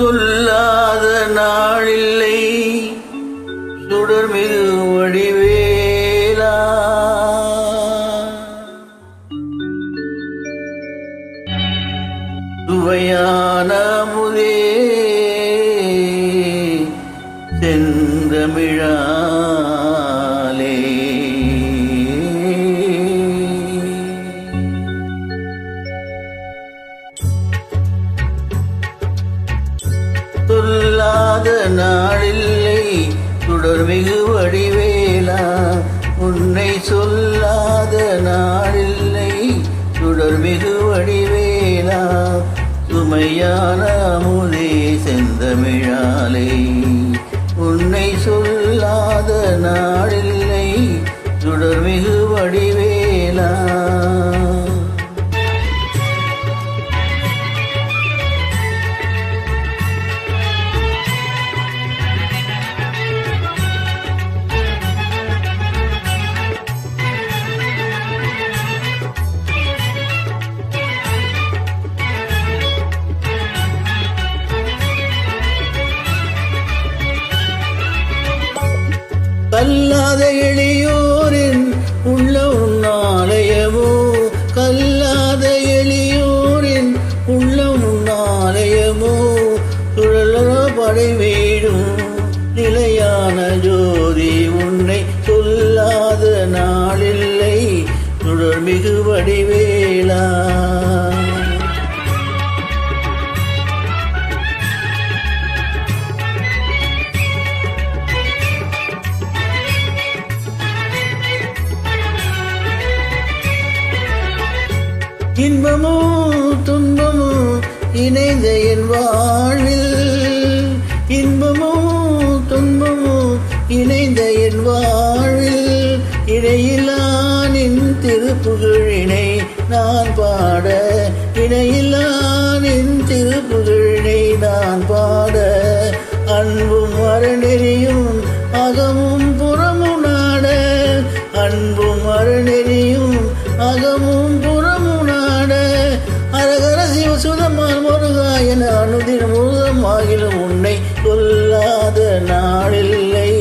சொல்லாத நாளில்லை சுடர்மிகு வடிவேலா, சுவையான முதே செந்தமிழாலே, சொல்லாத நாளில்லை சுடர்மிகு வடிவேலா, உன்னை சொல்லாத நாளில்லை சுடர்மிகு வடிவேலா, சுமையான அமுதே செந்தமிழாலே, உன்னை சொல்லாத நாளில்லை சுடர்மிகு வடிவேலா. கல்லாத எளியோரின் உள்ள உன்னாலயமோ, கல்லாத எளியோரின் உள்ள உன்னாலயமோ, சுழலற படை வீடும் நிலையான ஜோதி, உன்னை சொல்லாத நாளில்லை சுடர்மிகு வடிவேலா. இன்பமோ துன்பமோ இணைந்த என் வாழ்வில், இன்பமோ துன்பமோ இணைந்த என் வாழ்வில், இடையிலா நின் திருப்புகழினை நான் பாட, இடையிலா நின் திருப்புகழினை நான் பாட, அன்பும் அறநெறியும் அகமும் புறமும் நாட, அன்பும் அறநெறியும் அகமும் புறமும் நாட, அரகர சிவசுதமான் முருகா என அனுதினம் முருகமாகிலும் உன்னை சொல்லாத நாளில்லை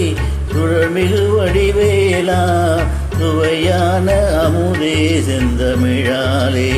சுடர்மிகு வடிவேலா, சுவையான அமுதே செந்தமிழாலே.